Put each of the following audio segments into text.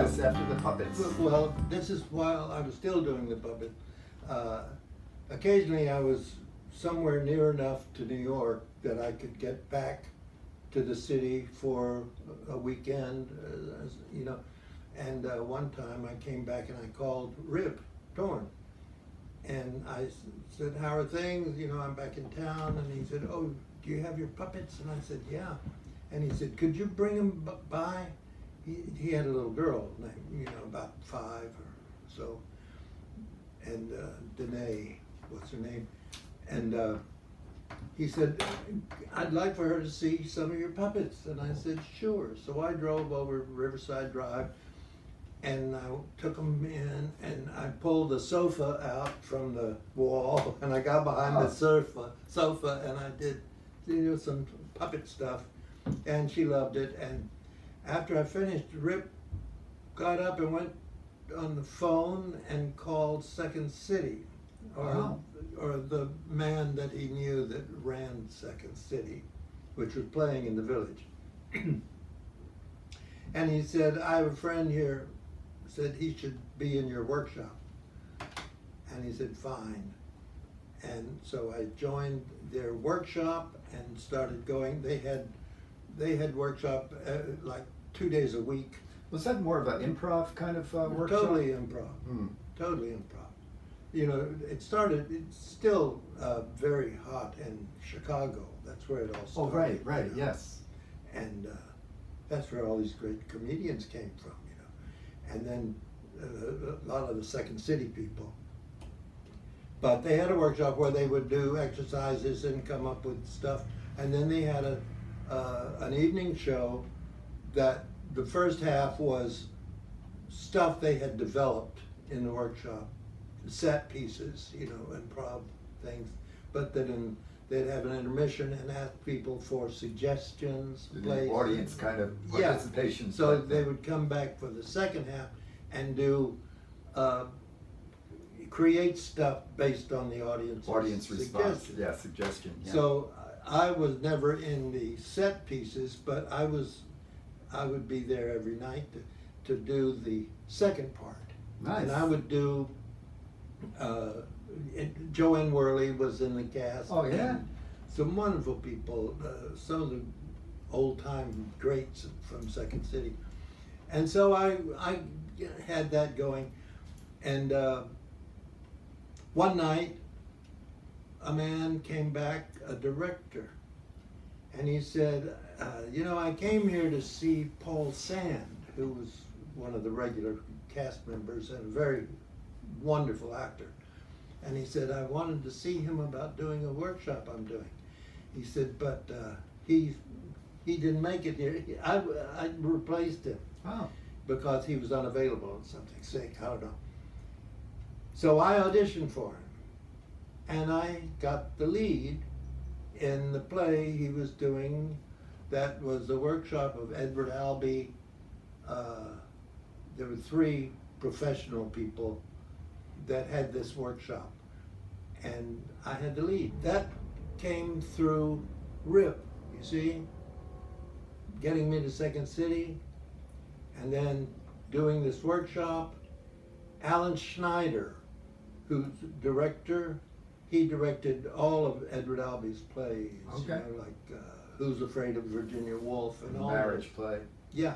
this after the puppets? Well, this is while I was still doing the puppet. Occasionally I was somewhere near enough to New York that I could get back to the city for a weekend, you know. And one time I came back and I called Rip Torn. And I said, how are things? You know, I'm back in town. And he said, oh, do you have your puppets? And I said, yeah. And he said, could you bring them by? He had a little girl named, you know, about 5 or so. And Danae, what's her name? And he said, I'd like for her to see some of your puppets. And I said, sure. So I drove over Riverside Drive and I took them in and I pulled the sofa out from the wall and I got behind the sofa and I did, you know, some puppet stuff, and she loved it. And after I finished, Rip got up and went on the phone and called Second City, or the man that he knew that ran Second City, which was playing in the Village. And he said, I have a friend here, said he should be in your workshop. And he said, fine. And so I joined their workshop and started going. They had workshop like 2 days a week. Was that more of an improv kind of workshop? Totally improv. Totally improv. You know, it's still very hot in Chicago. That's where it all started. Oh, right, you know? yes. And that's where all these great comedians came from, you know. And then a lot of the Second City people. But they had a workshop where they would do exercises and come up with stuff. And then they had an evening show that the first half was stuff they had developed in the workshop, set pieces, you know, improv things. But then they'd have an intermission and ask people for suggestions, The audience kind of participation. Yeah. So they would come back for the second half and do create stuff based on the audience response. Yeah, suggestion. Yeah. So I was never in the set pieces, but I would be there every night to do the second part. Nice. And I would do Joanne Worley was in the cast. Oh, yeah? Some wonderful people, some of the old-time greats from Second City. And so I had that going. And one night, a man came back, a director, and he said, you know, I came here to see Paul Sand, who was one of the regular cast members and a very wonderful actor. And he said, I wanted to see him about doing a workshop I'm doing. He said, but he didn't make it here. I replaced him because he was unavailable or something, sick, I don't know. So I auditioned for him, and I got the lead in the play he was doing. That was the workshop of Edward Albee. There were 3 professional people that had this workshop, and I had the lead. That came through Rip, you see, getting me to Second City, and then doing this workshop. Alan Schneider, who's director, he directed all of Edward Albee's plays. Okay. You know, like Who's Afraid of Virginia Woolf and all marriage those. play. Yeah.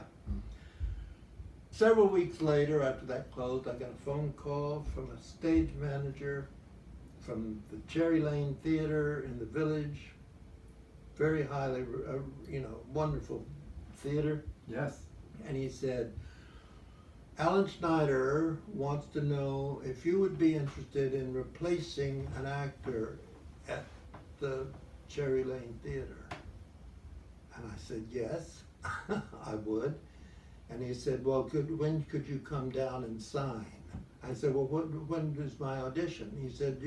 Several weeks later, after that closed, I got a phone call from a stage manager from the Cherry Lane Theater in the Village. Very highly, you know, wonderful theater. Yes. And he said, Alan Schneider wants to know if you would be interested in replacing an actor at the Cherry Lane Theater. And I said, yes, I would. And he said, well, when could you come down and sign? I said, well, when is my audition? He said,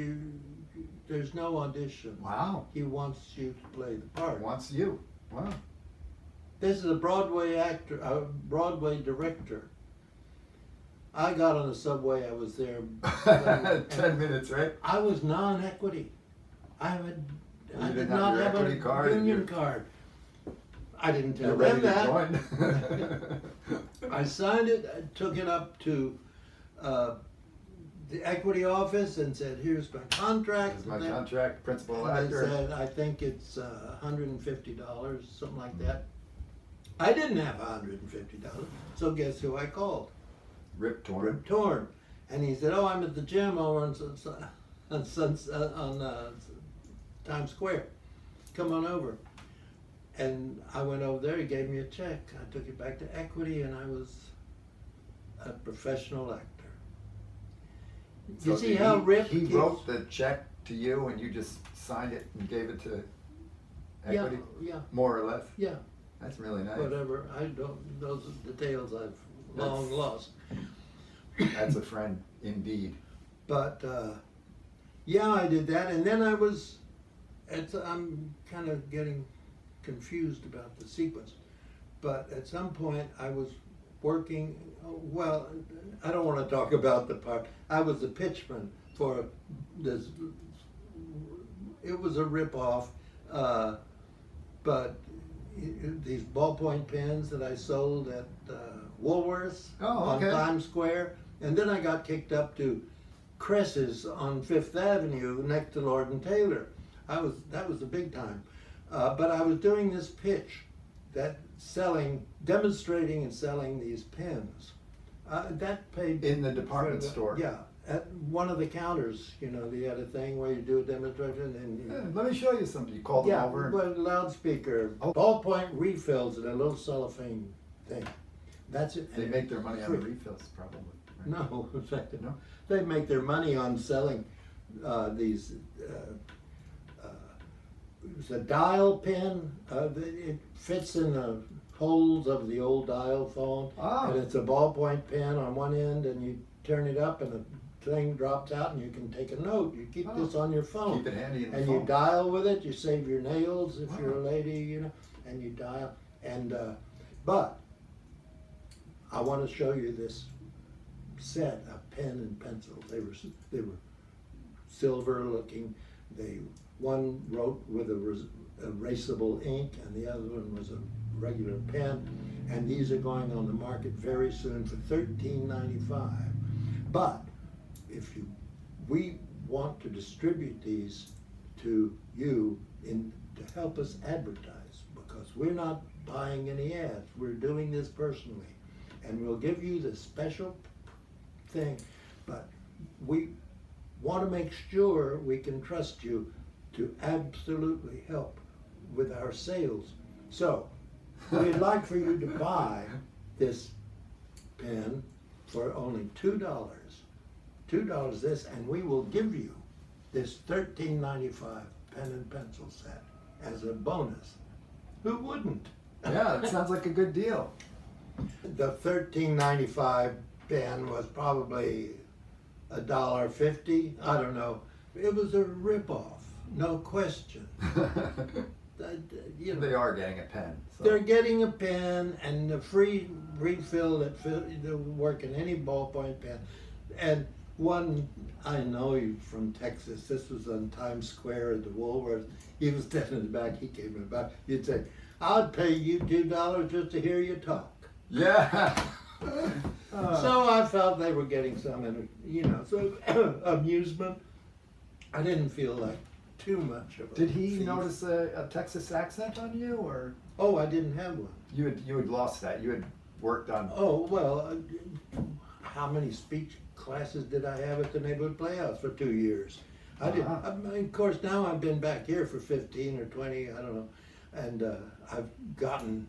there's no audition. Wow. He wants you to play the part. Wants you. Wow. This is a Broadway actor, a Broadway director. I got on the subway, I was there. 10 minutes, right? I was non-equity. I did didn't not have your have equity a card union card. I didn't tell You're them ready to that. join? I signed it, I took it up to the equity office and said, here's my contract. This is my And they- contract, principal and they actor. said, I think it's $150, something like that. I didn't have $150, so guess who I called? Rip Torn. Rip Torn. And he said, oh, I'm at the gym over on Times Square. Come on over. And I went over there, he gave me a check. I took it back to equity and I was a professional actor. You So see how Rip he keeps- wrote the check to you and you just signed it and gave it to equity? Yeah, More or less? yeah, That's really nice. whatever. I don't, those are details I've long That's- lost. That's a friend indeed. But yeah, I did that, and then I'm kind of getting confused about the sequence. But at some point, I was working. Well, I don't want to talk about the part. I was the pitchman for this. It was a ripoff, but these ballpoint pens that I sold at Woolworths on okay. Times Square. And then I got kicked up to Cress's on Fifth Avenue next to Lord and Taylor. That was the big time. But I was doing this pitch, demonstrating and selling these pens. That paid In the department store? Yeah, at one of the counters. You know, they had a thing where you do a demonstration and. Yeah, let me show you something. You called them Yeah, over. but loudspeaker, Oh. ballpoint refills in a little cellophane thing. That's it. They And make their money on the free. refills, probably. right? No, in fact, No? they make their money on selling these. It's a dial pen. It fits in the holes of the old dial phone, Ah. and it's a ballpoint pen on one end, and you turn it up, and the thing drops out, and you can take a note. You keep this on your phone. Keep it handy in the And phone. you dial with it, you save your nails if you're a Wow. lady, you know, and you dial. And, but I want to show you this set of pen and pencils. They were silver looking. One wrote with erasable ink and the other one was a regular pen. And these are going on the market very soon for $13.95. But if we want to distribute these to you to help us advertise, because we're not buying any ads, we're doing this personally, and we'll give you the special thing, but we want to make sure we can trust you to absolutely help with our sales. So we'd like for you to buy this pen for only $2. $2 this, and we will give you this $13.95 pen and pencil set as a bonus. Who wouldn't? Yeah, that sounds like a good deal. The $13.95 pen was probably $1.50. I don't know. It was a ripoff, no question. You know, They are getting a pen. So. they're getting a pen and a free refill that they'll work in any ballpoint pen. And one, I know you from Texas, this was on Times Square at the Woolworths. He was standing in the back, he came in the back. He'd say, I'd pay you $2 just to hear you talk. Yeah. So I felt they were getting some, so amusement. I didn't feel like too much of a Did he thief. notice a Texas accent on you, or Oh, I didn't have one. you had lost that? You had worked on. Oh, well, how many speech classes did I have at the Neighborhood Playhouse for 2 years? I did. Uh-huh. I mean, of course, now I've been back here for 15 or 20, I don't know, and I've gotten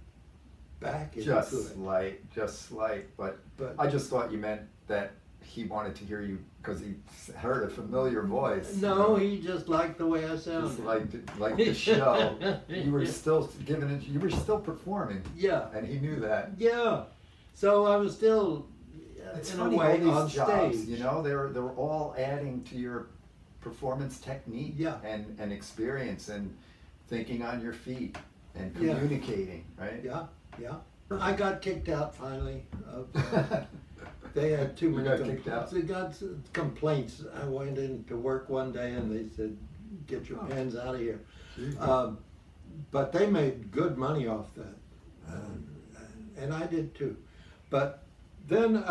back into Just it. slight, but But I just thought you meant that he wanted to hear you because he heard a familiar voice. no, he just liked the way I sounded. Just like the show. You were still giving it. You were still performing, Yeah, and he knew that. yeah. So I was still, It's in funny, a way, all these on jobs, stage. you know, they were all adding to your performance technique Yeah. and experience and thinking on your feet and Yeah. communicating, right? Yeah, yeah. I got kicked out finally. They had too You many got kicked out? They got complaints. I went into work one day and they said, get your Oh. pens out of here. Gee. But they made good money off that, and I did too. But then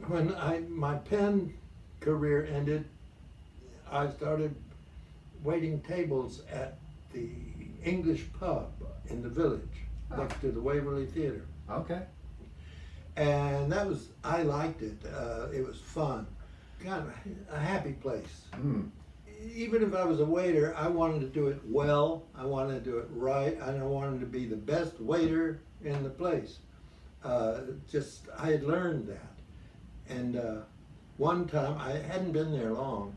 when my pen career ended, I started waiting tables at the English pub in the village, next to the Waverly Theater. Okay. And I liked it. It was fun. Kind of a happy place. Mm. Even if I was a waiter, I wanted to do it well. I wanted to do it right. I wanted to be the best waiter in the place. I had learned that. And one time, I hadn't been there long,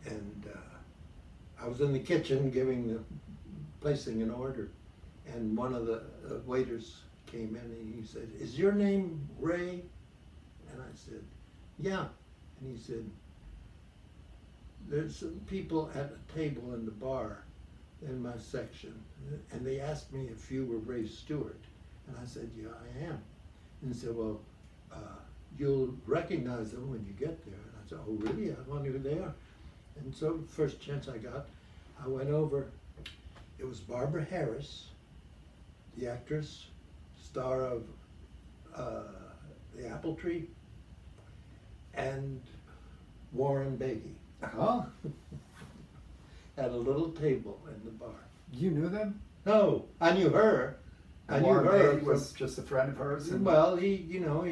and I was in the kitchen placing an order, and one of the waiters came in and he said, "Is your name Ray?" And I said, "Yeah." And he said, "There's some people at a table in the bar in my section, and they asked me if you were Ray Stewart." And I said, "Yeah, I am." And he said, "Well, you'll recognize them when you get there." And I said, "Oh, really? I wonder who they are." And so first chance I got, I went over. It was Barbara Harris, the actress, star of The Apple Tree, and Warren Beatty Oh, at a little table in the bar. you knew them? No, I knew her. I And knew Warren her. Beatty was just a friend of hers? And, Well, he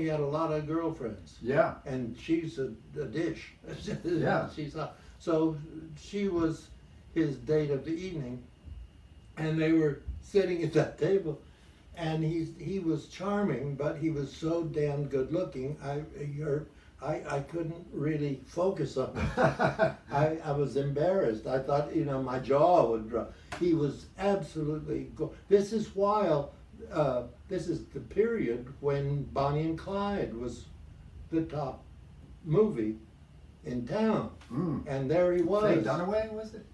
had a lot of girlfriends, yeah. and she's a dish. Yeah. So she was his date of the evening, and they were sitting at that table, and he was charming, but he was so damn good looking. I couldn't really focus on him. I was embarrassed. I thought, my jaw would drop. He was absolutely This is this is the period when Bonnie and Clyde was the top movie in town. Mm. And there he was. Faye Dunaway, was it?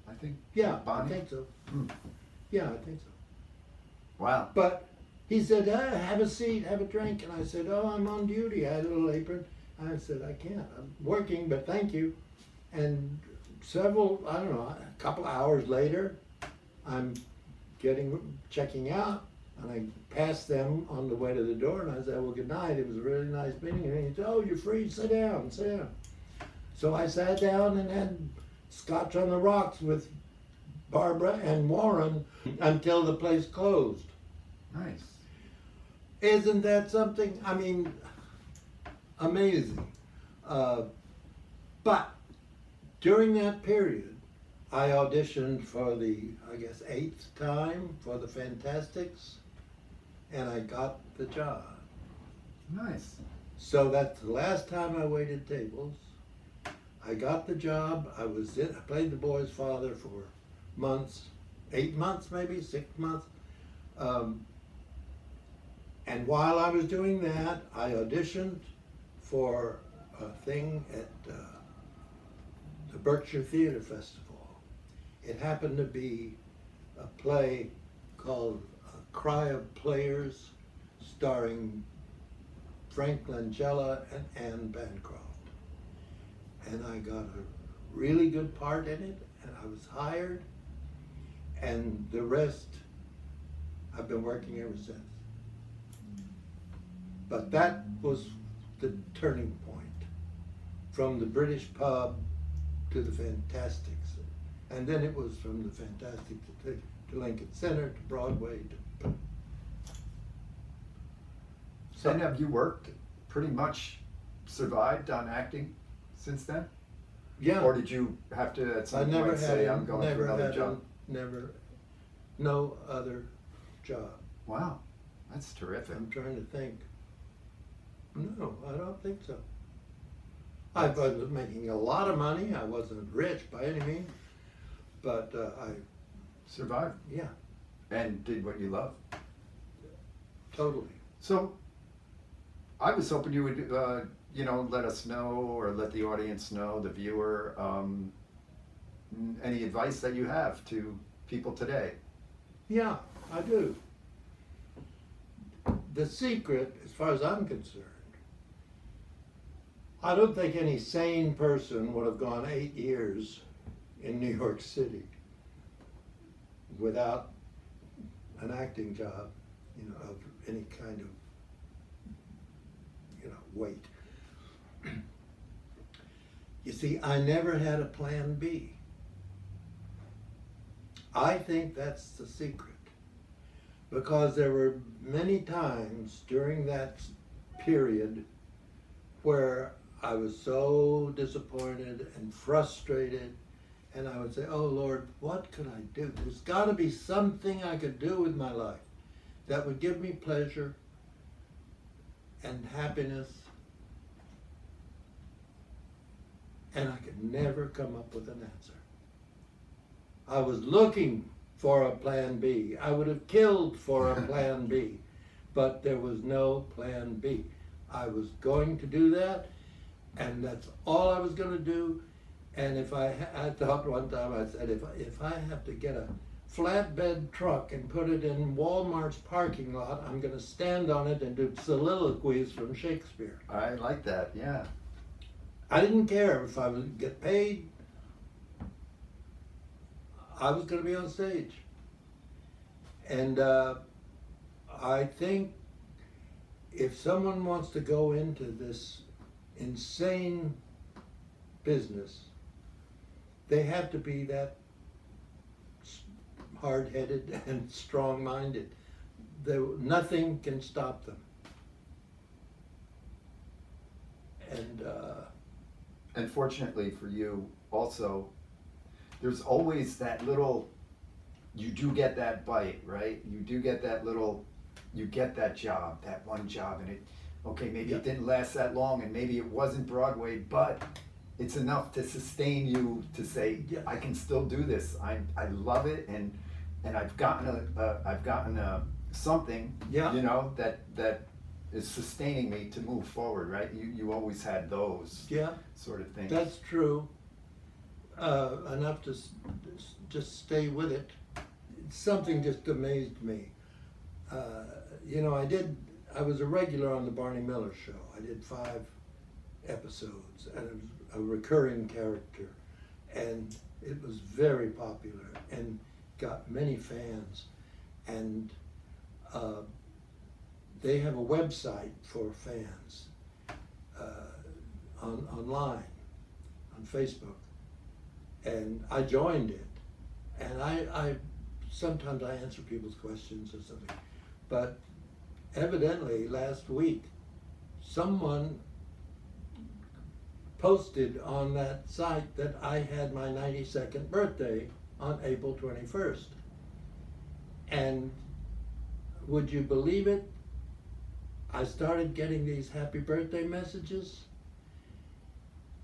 I think. Yeah, Bonnie? I think so. Mm. Yeah, I think so. Wow. But he said, "Have a seat, have a drink." And I said, "Oh, I'm on duty." I had a little apron. I said, "I can't. I'm working, but thank you." And a couple hours later, I'm checking out, and I passed them on the way to the door, and I said, "Well, good night. It was a really nice meeting." And he said, "Oh, you're free. Sit down, sit down." So I sat down and had scotch on the rocks with Barbara and Warren until the place closed. Nice. Isn't that something? I mean, amazing. But during that period, I auditioned for the, 8th time for the Fantastics, and I got the job. Nice. So that's the last time I waited tables. I got the job. I played the boy's father for months, 8 months maybe, 6 months. And while I was doing that, I auditioned for a thing at the Berkshire Theater Festival. It happened to be a play called Cry of Players, starring Frank Langella and Anne Bancroft. And I got a really good part in it, and I was hired, and the rest I've been working ever since. But that was the turning point, from the British pub to the Fantastics. And then it was from the Fantastic to Lincoln Center, to Broadway. And have you worked, pretty much survived on acting since then? Yeah. Or did you have to at some point say, "I'm going for another job"? No other job. Wow, that's terrific. I'm trying to think. No, I don't think so. I was making a lot of money. I wasn't rich by any means, but I Survived yeah, and did what you love. totally. So, I was hoping you would, let us know, or let the audience know, the viewer, any advice that you have to people today. Yeah, I do. The secret, as far as I'm concerned, I don't think any sane person would have gone 8 years in New York City. without an acting job, of any kind of, weight. You see, I never had a plan B. I think that's the secret. Because there were many times during that period where I was so disappointed and frustrated, and I would say, oh Lord, what could I do? There's got to be something I could do with my life that would give me pleasure and happiness. And I could never come up with an answer. I was looking for a plan B. I would have killed for a plan B, but there was no plan B. I was going to do that, and that's all I was going to do. And if I thought one time, I said, if I have to get a flatbed truck and put it in Walmart's parking lot, I'm going to stand on it and do soliloquies from Shakespeare. I like that, yeah. I didn't care if I would get paid. I was going to be on stage. And I think if someone wants to go into this insane business, they have to be that hard-headed and strong-minded. Nothing can stop them. And fortunately for you, also, there's always that little, you do get that bite, right? You do get that little, you get that job, that one job, and okay, maybe it didn't last that long, and maybe it wasn't Broadway, but it's enough to sustain you to say, I can still do this. I love it, and I've gotten something, that is sustaining me to move forward, right? You always had those sort of things. That's true. Enough to just stay with it. Something just amazed me. I was a regular on the Barney Miller show. I did 5 episodes, and it was a recurring character, and it was very popular and got many fans. And they have a website for fans online, on Facebook, and I joined it. And I sometimes I answer people's questions or something, but evidently last week someone posted on that site that I had my 92nd birthday on April 21st. And would you believe it? I started getting these happy birthday messages,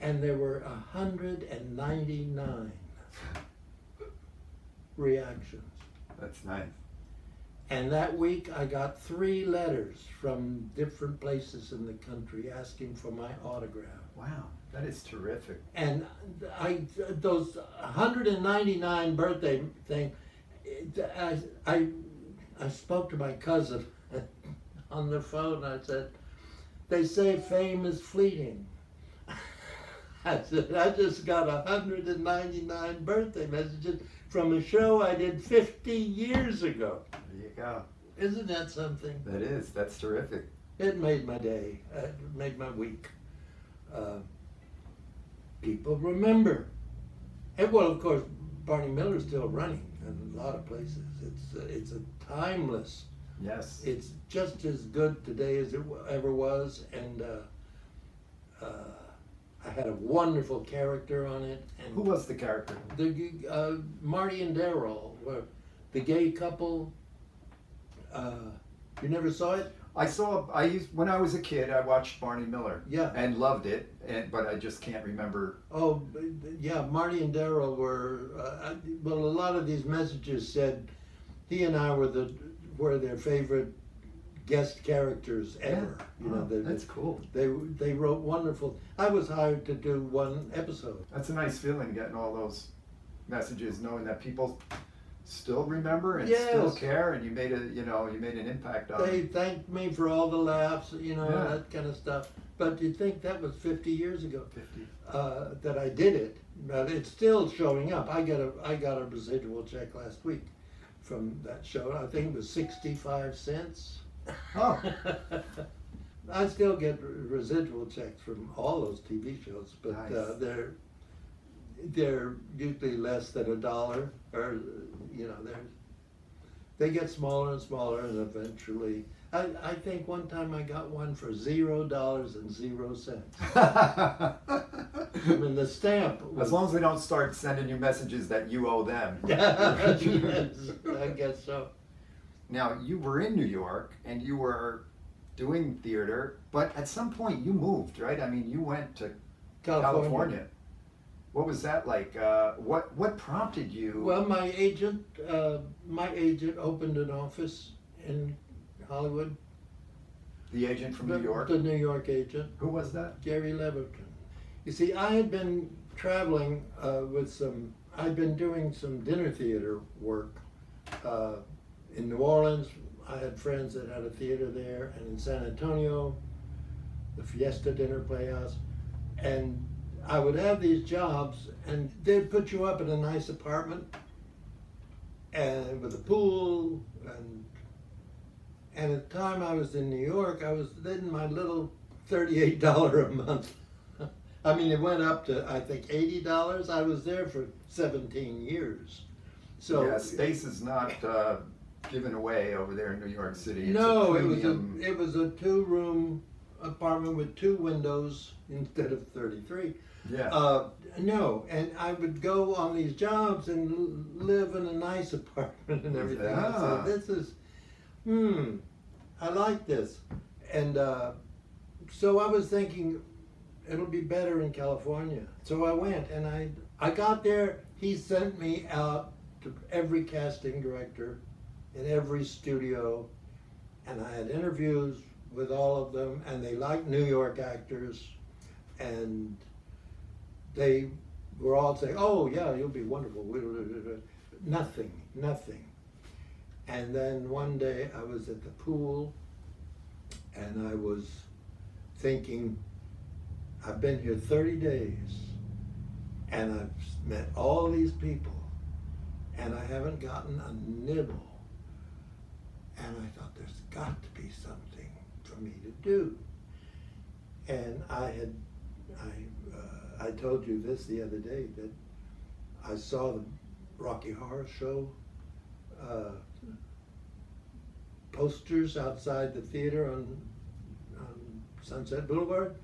and there were 199 reactions. That's nice. And that week I got 3 letters from different places in the country asking for my autograph. Wow, that is terrific. And those 199 birthday thing, I spoke to my cousin on the phone. I said, they say fame is fleeting. I said, I just got 199 birthday messages from a show I did 50 years ago. There you go. Isn't that something? That is. That's terrific. It made my day. It made my week. People remember. And well, of course, Barney Miller's still running in a lot of places. It's a timeless. Yes. It's just as good today as it ever was, and I had a wonderful character on it. And who was the character? Marty and Daryl were the gay couple. You never saw it? When I was a kid, I watched Barney Miller. Yeah. And loved it, but I just can't remember. Oh, yeah, Marty and Daryl were, well, a lot of these messages said he and I were their favorite guest characters ever. Yeah. That's cool. They wrote wonderful. I was hired to do 1 episode. That's a nice feeling, getting all those messages, knowing that people still remember and still care, and you made an impact on They them. thanked me for all the laughs, that kind of stuff. But you'd think that was 50 years ago 50. that I did it, but it's still showing up. I got a residual check last week. from that show. I think it was 65 cents. Oh, I still get residual checks from all those TV shows, but Nice. They're usually less than $1, or you know, they get smaller and smaller, and eventually, I think one time I got one for $0.00. I mean, the stamp was. as long as they don't start sending you messages that you owe them. Yes, I guess so. Now, you were in New York and you were doing theater, but at some point you moved, right? I mean, you went to California. What was that like? What prompted you? Well, my agent opened an office in Hollywood. The agent from New York? The New York agent, Who was that? Gary Leverton. You see, I had been traveling I'd been doing some dinner theater work in New Orleans. I had friends that had a theater there, and in San Antonio, the Fiesta Dinner Playhouse. And I would have these jobs, and they'd put you up in a nice apartment, and with a pool, and at the time I was in New York, I was getting my little $38 a month. I mean, it went up to, I think, $80. I was there for 17 years. So yeah, space is not given away over there in New York City. It's no, a premium. it was a 2-room apartment with 2 windows instead of 33. Yeah. No, and I would go on these jobs and live in a nice apartment and everything. I Yeah. said, this is, I like this. And so I was thinking, it'll be better in California. So I went, and I got there. He sent me out to every casting director in every studio, and I had interviews with all of them, and they liked New York actors, and they were all saying, oh yeah, you'll be wonderful. Nothing. And then one day I was at the pool, and I was thinking, I've been here 30 days, and I've met all these people, and I haven't gotten a nibble. And I thought, there's got to be something for me to do. And I told you this the other day, that I saw the Rocky Horror Show posters outside the theater on Sunset Boulevard.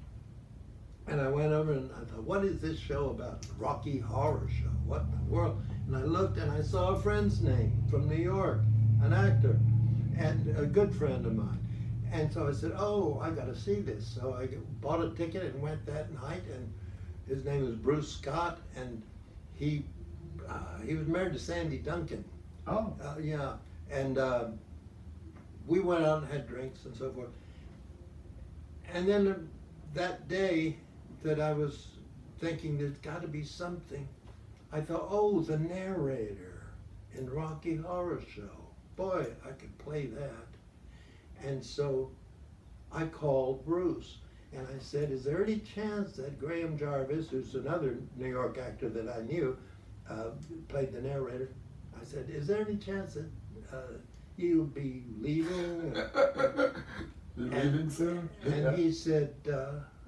And I went over and I thought, what is this show about? Rocky Horror Show, what in the world? And I looked and I saw a friend's name from New York, an actor, and a good friend of mine. And so I said, oh, I gotta see this. So I bought a ticket and went that night, and his name was Bruce Scott, and he was married to Sandy Duncan. Oh. Yeah, and we went out and had drinks and so forth. And then that day that I was thinking there's got to be something, I thought, oh, the narrator in Rocky Horror Show. Boy, I could play that. And so I called Bruce, and I said, is there any chance that Graham Jarvis, who's another New York actor that I knew, played the narrator? I said, is there any chance that he'll be leaving? You're leaving soon? And he said,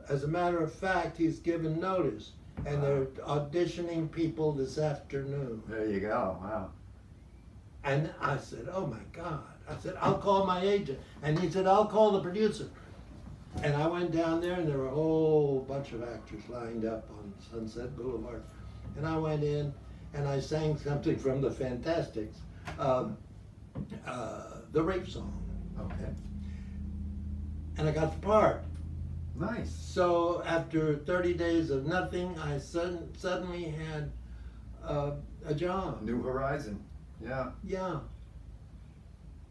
as a matter of fact, he's given notice, and they're auditioning people this afternoon. There you go. Wow. And I said, oh my God. I said, I'll call my agent. And he said, I'll call the producer. And I went down there, and there were a whole bunch of actors lined up on Sunset Boulevard. And I went in, and I sang something from the Fantastics, the rape song. Okay. And I got the part. Nice. So after 30 days of nothing, I suddenly had a job. New horizon. Yeah. Yeah.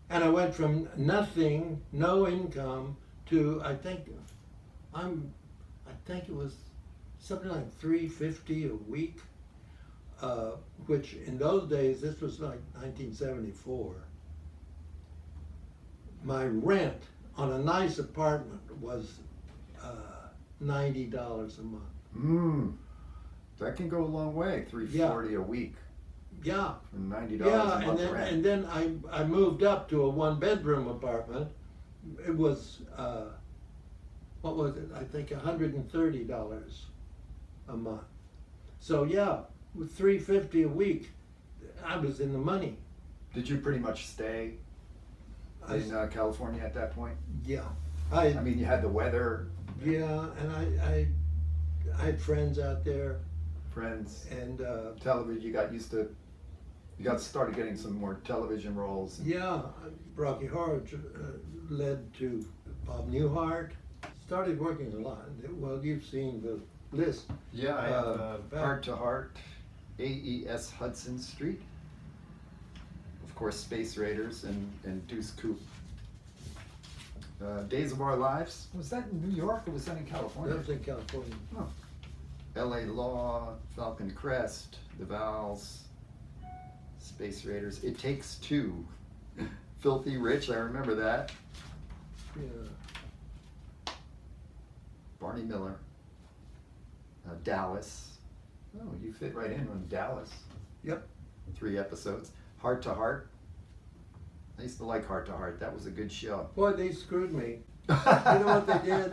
And I went from nothing, no income, to I think it was something like $350 a week, which in those days, this was like 1974. My rent on a nice apartment was $90 a month. That can go a long way. $340 a week. Yeah. for $90 Yeah, a month and rent. then I moved up to a 1-bedroom apartment. It was what was it? I think $130 a month. So yeah, with $350 a week, I was in the money. Did you pretty much stay in California at that point? Yeah, I mean, you had the weather, yeah, and I had friends out there, friends, and television. You got started getting some more television roles. yeah, Rocky Horror led to Bob Newhart. Started working a lot. Well, you've seen the list. Yeah, I have back- Heart to Heart, A.E.S. Hudson Street. Of course, Space Raiders and Deuce Coupe. Days of Our Lives. Was that in New York or was that in California? That was in California. Oh. L.A. Law, Falcon Crest, The Vals, Space Raiders. It Takes Two. Filthy Rich, I remember that. Yeah. Barney Miller. Dallas. Oh, you fit right in on Dallas. Yep. 3 episodes. Heart to Heart. I used to like Heart to Heart. That was a good show. Boy, they screwed me. You know what they did?